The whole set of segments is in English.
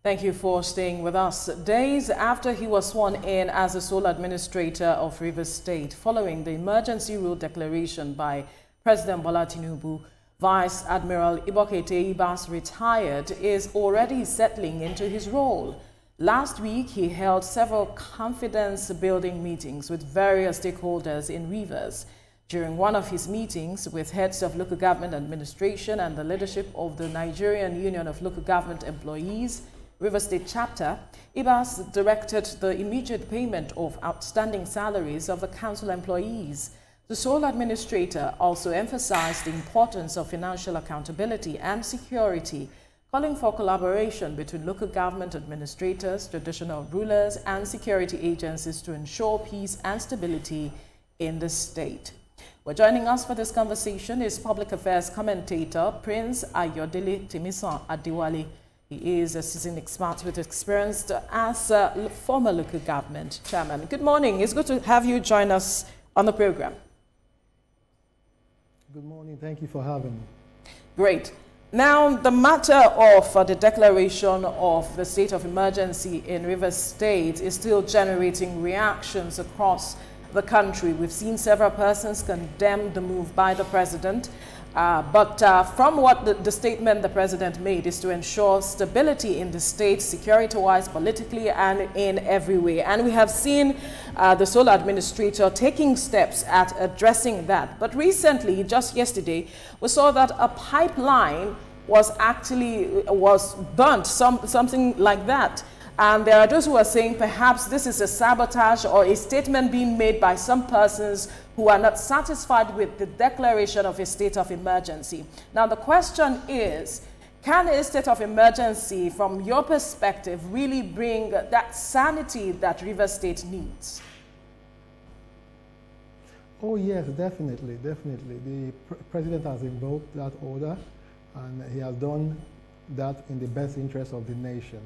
Thank you for staying with us. Days after he was sworn in as the sole administrator of Rivers State, following the emergency rule declaration by President Bola Tinubu, Vice Admiral Ibas, retired, is already settling into his role. Last week, he held several confidence-building meetings with various stakeholders in Rivers. During one of his meetings with heads of local government administration and the leadership of the Nigerian Union of Local Government Employees, Rivers State Chapter, Ibas directed the immediate payment of outstanding salaries of the council employees. The sole administrator also emphasized the importance of financial accountability and security, calling for collaboration between local government administrators, traditional rulers, and security agencies to ensure peace and stability in the state. Well, joining us for this conversation is public affairs commentator Prince Ayodele Timisan Adewale. He is a seasoned expert with experience as a former local government chairman. Good morning. It's good to have you join us on the program. Good morning. Thank you for having me. Great. Now, the matter of the declaration of the state of emergency in Rivers State is still generating reactions across the country. We've seen several persons condemn the move by the president. But from what the statement the president made is to ensure stability in the state, security-wise, politically, and in every way. And we have seen the sole administrator taking steps at addressing that. But recently, just yesterday, we saw that a pipeline was burnt, something like that. And there are those who are saying perhaps this is a sabotage or a statement being made by some persons who are not satisfied with the declaration of a state of emergency. Now, the question is, can a state of emergency, from your perspective, really bring that sanity that Rivers State needs? Oh, yes, definitely, definitely. The president has invoked that order, and he has done that in the best interest of the nation.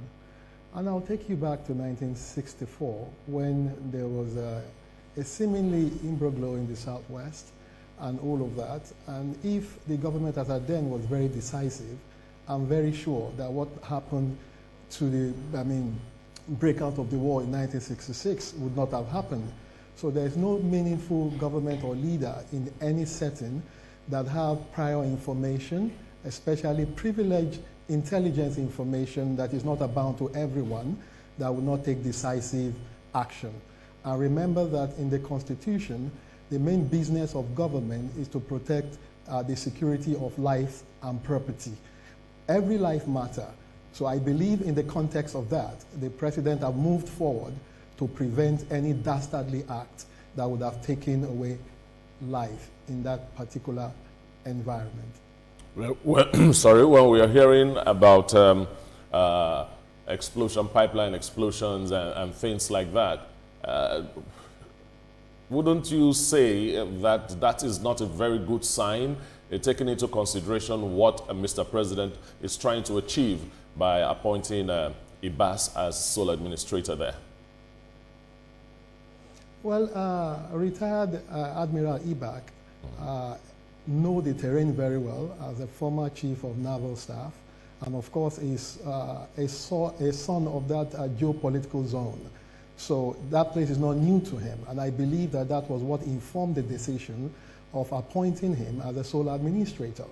And I'll take you back to 1964, when there was a seemingly imbroglio in the Southwest and all of that. And if the government as at then was very decisive, I'm very sure that what happened to the, breakout of the war in 1966 would not have happened. So there's no meaningful government or leader in any setting that have prior information, especially privileged intelligence information that is not abound to everyone, that will not take decisive action. And remember that in the Constitution, the main business of government is to protect the security of life and property. Every life matters. So I believe in the context of that, the president have moved forward to prevent any dastardly act that would have taken away life in that particular environment. Well, sorry, when we are hearing about pipeline explosions and things like that, wouldn't you say that that is not a very good sign, taking into consideration what Mr. President is trying to achieve by appointing Ibas as sole administrator there? Well, retired Admiral Ibas know the terrain very well as a former chief of naval staff, and of course is a son of that geopolitical zone. So that place is not new to him, and I believe that that was what informed the decision of appointing him as a sole administrator.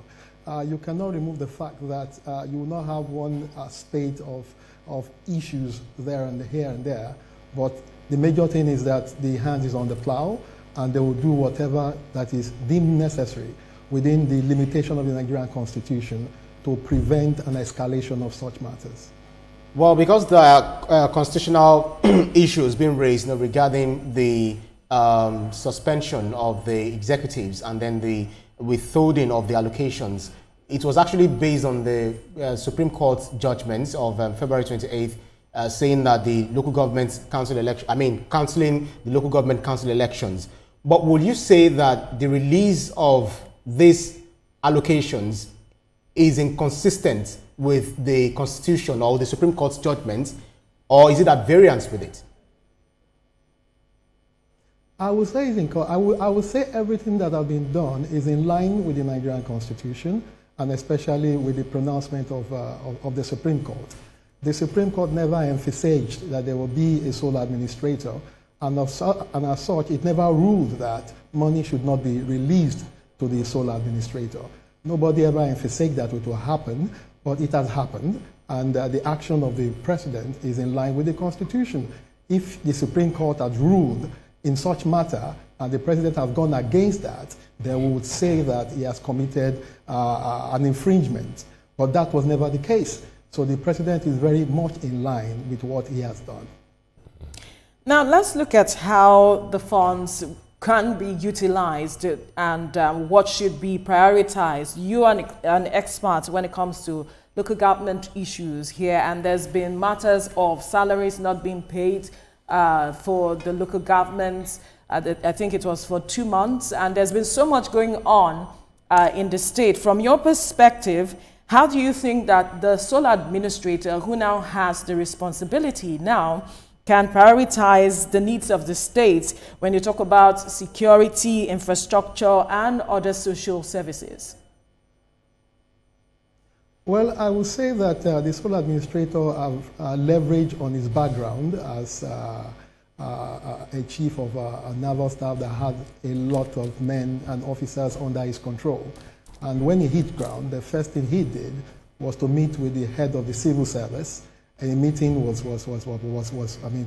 You cannot remove the fact that you will not have one spate of issues there and here and there, but the major thing is that the hand is on the plow, and they will do whatever that is deemed necessary within the limitation of the Nigerian Constitution to prevent an escalation of such matters. Well, because there are constitutional issues being raised regarding the suspension of the executives and then the withholding of the allocations, it was actually based on the Supreme Court's judgments of February 28th, saying that the local government council election, cancelling the local government council elections. But would you say that the release of these allocations is inconsistent with the Constitution or the Supreme Court's judgments, or is it at variance with it? I would say I would say everything that has been done is in line with the Nigerian Constitution, and especially with the pronouncement of the Supreme Court. the Supreme Court never emphasized that there will be a sole administrator, and as such, it never ruled that money should not be released to the sole administrator. Nobody ever emphasized that it will happen, but it has happened, and the action of the president is in line with the Constitution. If the Supreme Court had ruled in such matter, and the president has gone against that, then we would say that he has committed an infringement. But that was never the case. So the president is very much in line with what he has done. Now let's look at how the funds can be utilized and what should be prioritized. You are an expert when it comes to local government issues here, and there's been matters of salaries not being paid for the local governments. I think it was for 2 months, and there's been so much going on in the state. From your perspective, how do you think that the sole administrator, who now has the responsibility now, can prioritize the needs of the state when you talk about security, infrastructure, and other social services? Well, I would say that the sole administrator have leverage on his background as a chief of a naval staff that had a lot of men and officers under his control. And when he hit ground, the first thing he did was to meet with the head of the civil service. And the meeting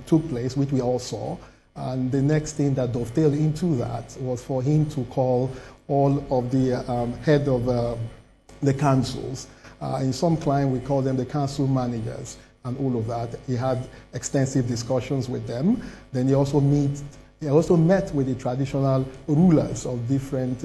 took place, which we all saw. And the next thing that dovetailed into that was for him to call all of the head of the councils. In some client, we call them the council managers and all of that. He had extensive discussions with them. Then he also met with the traditional rulers of different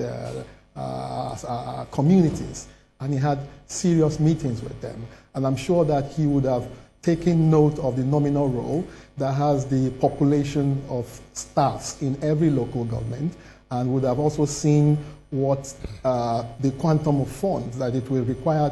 communities, and he had serious meetings with them. And I'm sure that he would have taken note of the nominal role that has the population of staffs in every local government, and would have also seen what the quantum of funds that it will require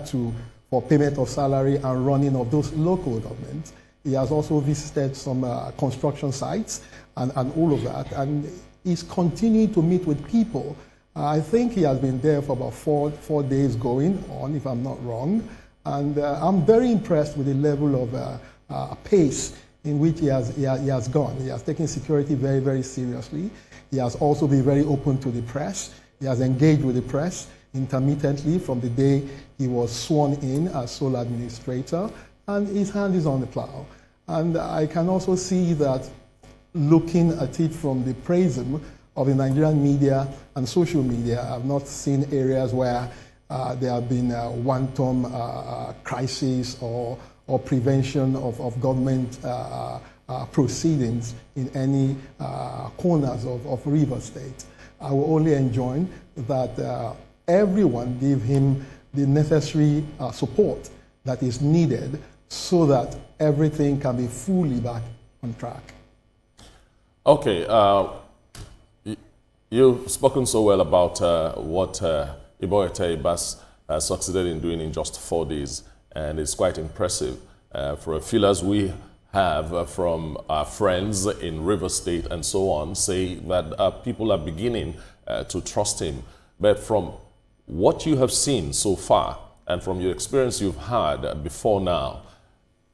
for payment of salary and running of those local governments. He has also visited some construction sites and all of that, and he's continuing to meet with people. I think he has been there for about four days going on, if I'm not wrong. And I'm very impressed with the level of pace in which he has gone. He has taken security very, very seriously. He has also been very open to the press. He has engaged with the press intermittently from the day he was sworn in as sole administrator, and his hand is on the plow. And I can also see that, looking at it from the prism of the Nigerian media and social media, I've not seen areas where there have been wanton crisis or prevention of government proceedings in any corners of Rivers State. I will only enjoin that everyone give him the necessary support that is needed so that everything can be fully back on track. Okay, you've spoken so well about what Ibas succeeded in doing in just 4 days, and it's quite impressive. For a feelers we have from our friends in River State and so on, say that people are beginning to trust him. But from what you have seen so far, and from your experience you've had before now,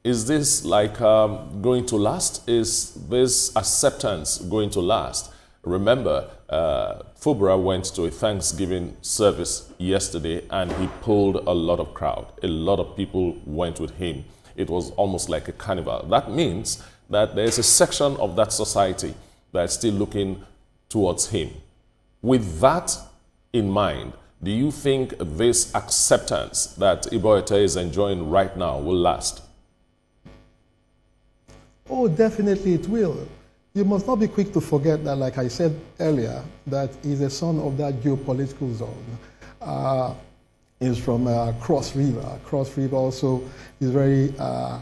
is this like going to last? Is this acceptance going to last? Remember, Fubra went to a Thanksgiving service yesterday, and he pulled a lot of crowd. A lot of people went with him. It was almost like a carnival. That means that there's a section of that society that's still looking towards him. With that in mind, do you think this acceptance that Iboete is enjoying right now will last? Oh, definitely it will. You must not be quick to forget that, like I said earlier, that he's a son of that geopolitical zone. He's from Cross River. Cross River also is very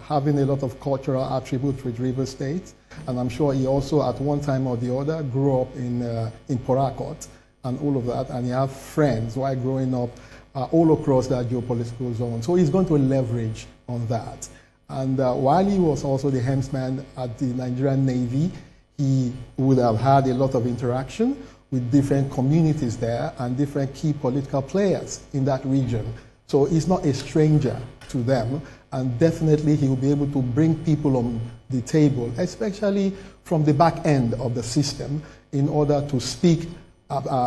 having a lot of cultural attributes with River State, and I'm sure he also, at one time or the other, grew up in Port Harcourt and all of that, and he has friends while growing up all across that geopolitical zone. So he's going to leverage on that. And while he was also the helmsman at the Nigerian Navy, he would have had a lot of interaction with different communities there and different key political players in that region. So he's not a stranger to them. and definitely he will be able to bring people on the table, especially from the back end of the system, in order to speak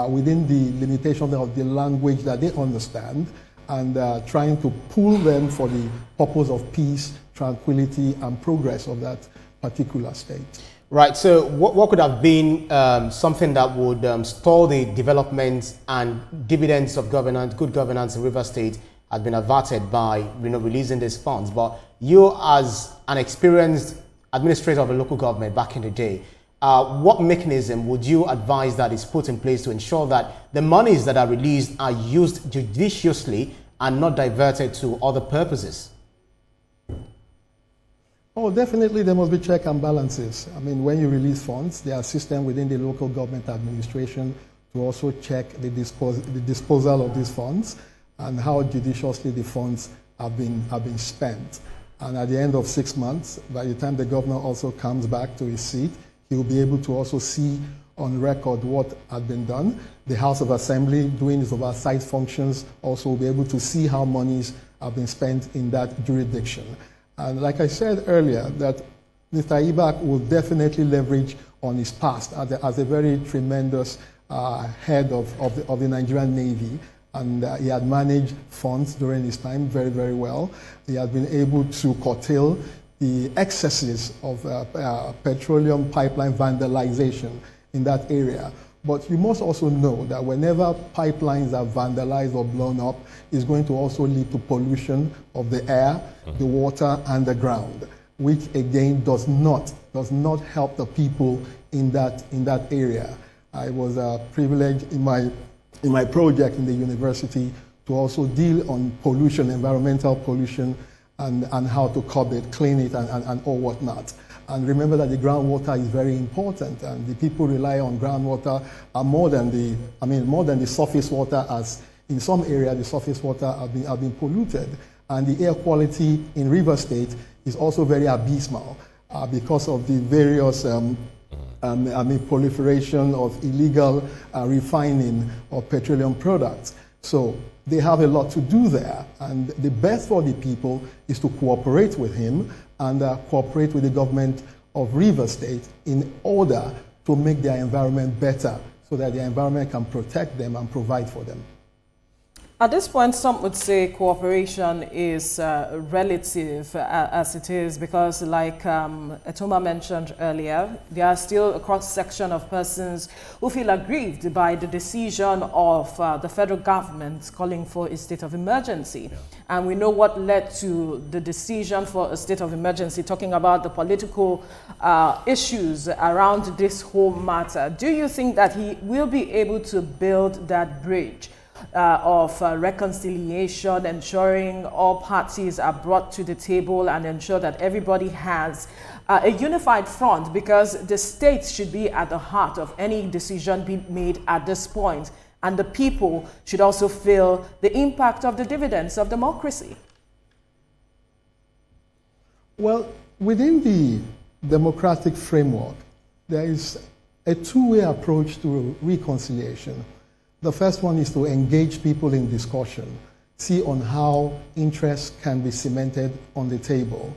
within the limitation of the language that they understand, and trying to pull them for the purpose of peace, tranquility, and progress of that particular state. Right, so what could have been something that would stall the development and dividends of governance, good governance in Rivers State has been averted by releasing these funds? But you, as an experienced administrator of a local government back in the day, what mechanism would you advise that is put in place to ensure that the monies that are released are used judiciously and not diverted to other purposes? Oh, definitely there must be check and balances. I mean, when you release funds, there are systems within the local government administration to also check the disposal of these funds and how judiciously the funds have been spent. And at the end of 6 months, by the time the governor also comes back to his seat, he will be able to also see on record what had been done. The House of Assembly, doing its oversight functions, also will be able to see how monies have been spent in that jurisdiction. And like I said earlier, that Mr. Ibas will definitely leverage on his past as a very tremendous head of the Nigerian Navy. And he had managed funds during his time very, very well. He had been able to curtail the excesses of petroleum pipeline vandalization in that area. But you must also know that whenever pipelines are vandalized or blown up, it's going to also lead to pollution of the air, the water, and the ground, which again does not help the people in that area. I was privileged in my project in the university to also deal on pollution, environmental pollution, and how to curb it, clean it, and all whatnot. And remember that the groundwater is very important, and the people rely on groundwater more than the surface water, as in some areas the surface water have been polluted. And the air quality in Rivers State is also very abysmal because of the various proliferation of illegal refining of petroleum products. So they have a lot to do there, and the best for the people is to cooperate with him and cooperate with the government of Rivers State in order to make their environment better, so that the environment can protect them and provide for them. At this point, some would say cooperation is relative as it is, because like Etoma mentioned earlier, there are still a cross-section of persons who feel aggrieved by the decision of the federal government calling for a state of emergency. Yeah. And we know what led to the decision for a state of emergency, talking about the political issues around this whole matter. Do you think that he will be able to build that bridge of reconciliation, ensuring all parties are brought to the table and ensure that everybody has a unified front, because the state should be at the heart of any decision being made at this point, and the people should also feel the impact of the dividends of democracy? Well, within the democratic framework, there is a two-way approach to reconciliation. The first one is to engage people in discussion, see on how interests can be cemented on the table.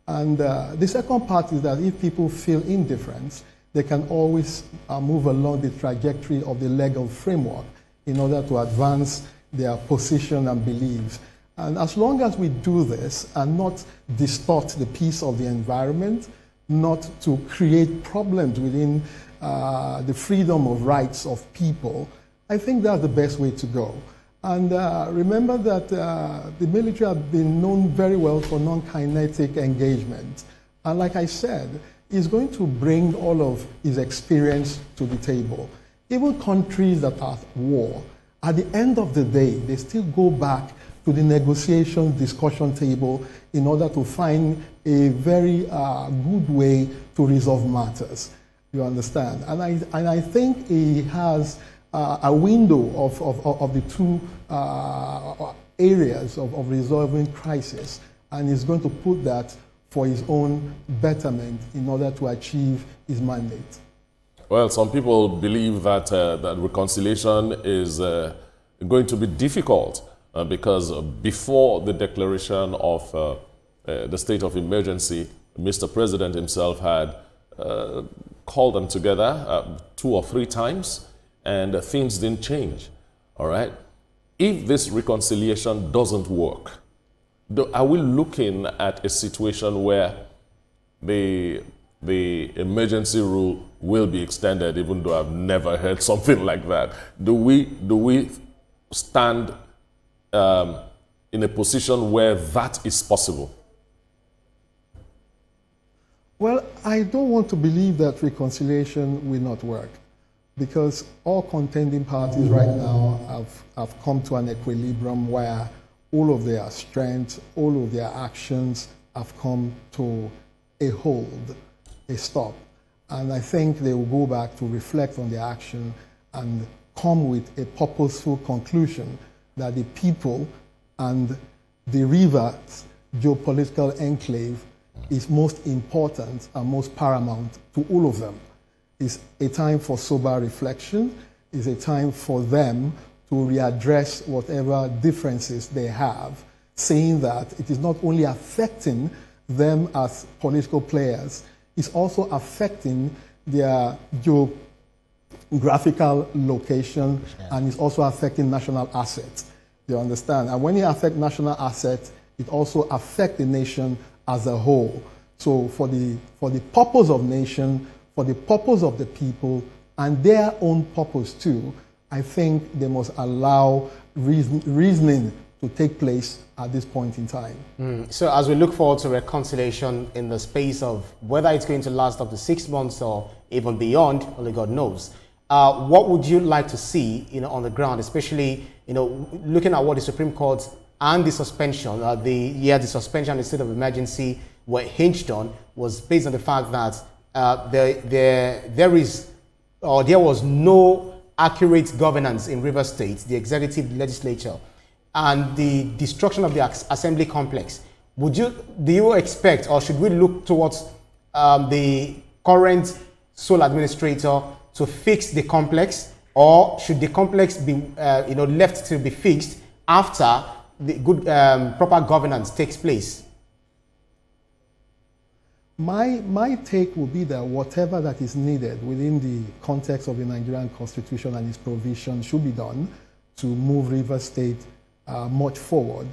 And the second part is that if people feel indifference, they can always move along the trajectory of the legal framework in order to advance their position and beliefs. And as long as we do this and not distort the peace of the environment, not to create problems within the freedom of rights of people, I think that's the best way to go. And remember that the military have been known very well for non-kinetic engagement. And like I said, he's going to bring all of his experience to the table. Even countries that are at war, at the end of the day, they still go back to the negotiation discussion table in order to find a very good way to resolve matters. You understand? And I think he has a window of the two areas of resolving crisis, and he's going to put that for his own betterment in order to achieve his mandate. Well, some people believe that that reconciliation is going to be difficult because before the declaration of the state of emergency, Mr. President himself had called them together 2 or 3 times, and things didn't change. All right? If this reconciliation doesn't work, are we looking at a situation where the emergency rule will be extended, even though I've never heard something like that? Do we stand in a position where that is possible? Well, I don't want to believe that reconciliation will not work, because all contending parties right now have come to an equilibrium where all of their strengths, all of their actions have come to a hold, a stop. And I think they will go back to reflect on their action and come with a purposeful conclusion that the people and the river's geopolitical enclave is most important and most paramount to all of them. It's a time for sober reflection. It's a time for them to readdress whatever differences they have, saying that it is not only affecting them as political players, it's also affecting their geographical location, and it's also affecting national assets. You understand? And when you affect national assets, it also affects the nation as a whole. So for the purpose of nation, for the purpose of the people, and their own purpose too, I think they must allow reasoning to take place at this point in time. So as we look forward to reconciliation in the space of whether it's going to last up to 6 months or even beyond, only God knows, what would you like to see, on the ground, especially, looking at what the Supreme Court and the suspension, the suspension and the state of emergency were hinged on, was based on the fact that there was no accurate governance in Rivers State, the executive legislature, and the destruction of the assembly complex. Do you expect, or should we look towards the current sole administrator to fix the complex, or should the complex be left to be fixed after the good proper governance takes place? My take will be that whatever that is needed within the context of the Nigerian Constitution and its provision should be done to move Rivers State much forward.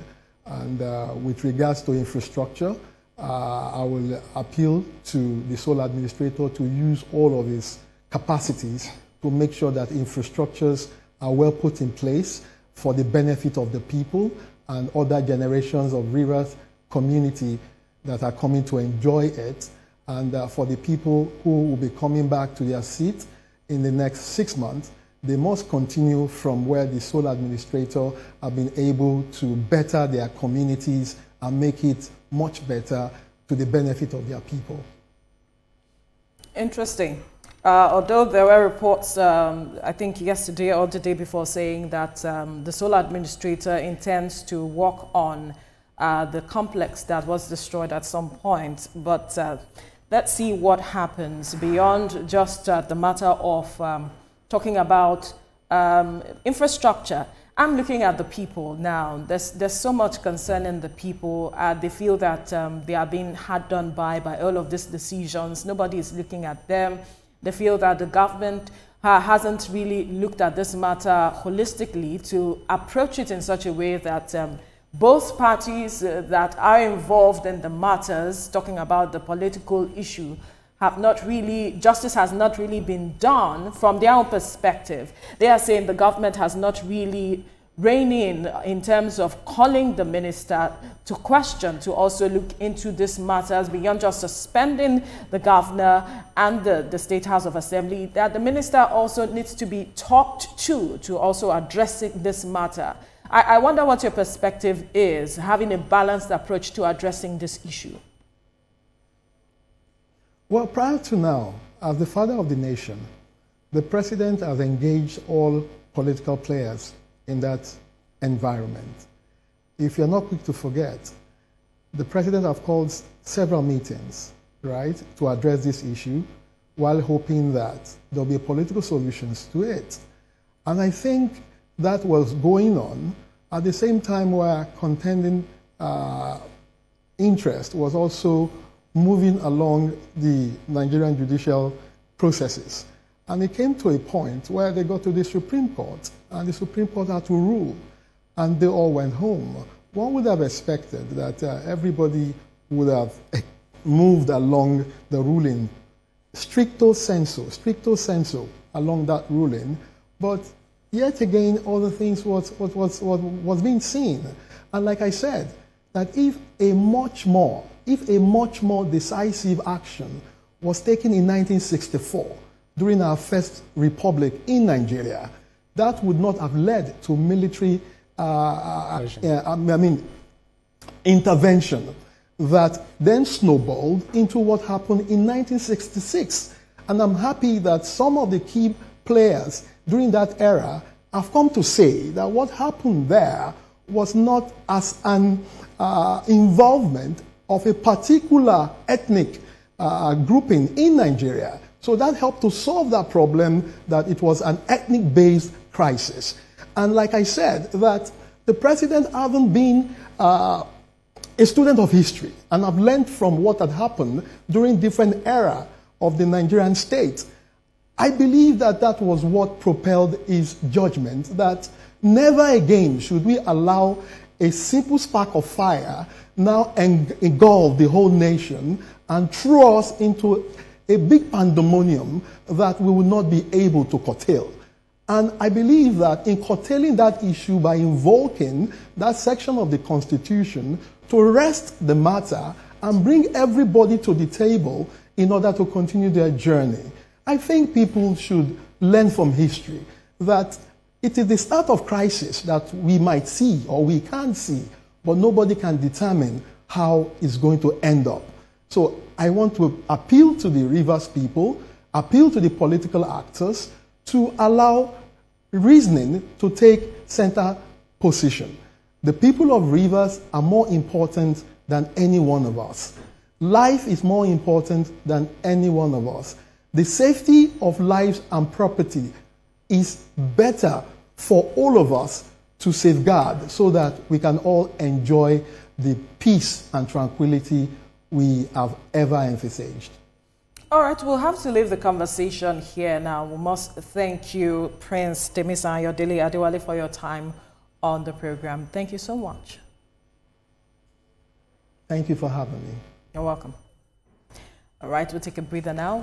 And with regards to infrastructure, I will appeal to the sole administrator to use all of his capacities to make sure that infrastructures are well put in place for the benefit of the people and other generations of Rivers community that are coming to enjoy it, and for the people who will be coming back to their seat in the next 6 months, they must continue from where the sole administrator have been able to better their communities and make it much better to the benefit of their people. Interesting. Although there were reports, I think yesterday or the day before, saying that the sole administrator intends to work on the complex that was destroyed at some point. But let's see what happens beyond just the matter of talking about infrastructure. I'm looking at the people now. There's so much concern in the people. They feel that they are being hard done by all of these decisions. Nobody is looking at them. They feel that the government hasn't really looked at this matter holistically to approach it in such a way that both parties that are involved in the matters, talking about the political issue, justice has not really been done from their own perspective. They are saying the government has not really reined in terms of calling the minister to question, to also look into these matters beyond just suspending the governor and the State House of Assembly, that the minister also needs to be talked to also addressing this matter. I wonder what your perspective is, having a balanced approach to addressing this issue. Well, prior to now, as the father of the nation, the president has engaged all political players in that environment. If you're not quick to forget, the president has called several meetings, right, to address this issue, while hoping that there'll be political solutions to it. And I think that was going on at the same time where contending interest was also moving along the Nigerian judicial processes. And it came to a point where they got to the Supreme Court, and the Supreme Court had to rule, and they all went home. One would have expected that everybody would have moved along the ruling, stricto sensu, along that ruling, but yet again, all the things was being seen. And like I said, that if a much more decisive action was taken in 1964, during our first republic in Nigeria, that would not have led to military intervention that then snowballed into what happened in 1966. And I'm happy that some of the key players during that era have come to say that what happened there was not as an involvement of a particular ethnic grouping in Nigeria. So that helped to solve that problem, that it was an ethnic-based crisis. And like I said, that the president hasn't been a student of history, and I've learned from what had happened during different era of the Nigerian state. I believe that that was what propelled his judgment, that never again should we allow a simple spark of fire now engulf the whole nation and throw us into a big pandemonium that we will not be able to curtail. And I believe that in curtailing that issue by invoking that section of the Constitution to rest the matter and bring everybody to the table in order to continue their journey, I think people should learn from history that it is the start of crisis that we might see or we can't see, but nobody can determine how it's going to end up. So I want to appeal to the Rivers people, appeal to the political actors to allow reasoning to take center position. The people of Rivers are more important than any one of us. Life is more important than any one of us. The safety of lives and property is better for all of us to safeguard so that we can all enjoy the peace and tranquility we have ever emphasized. All right, we'll have to leave the conversation here now. We must thank you, Prince Temisan Ayodele Adewale, for your time on the program. Thank you so much. Thank you for having me. You're welcome. All right, we'll take a breather now.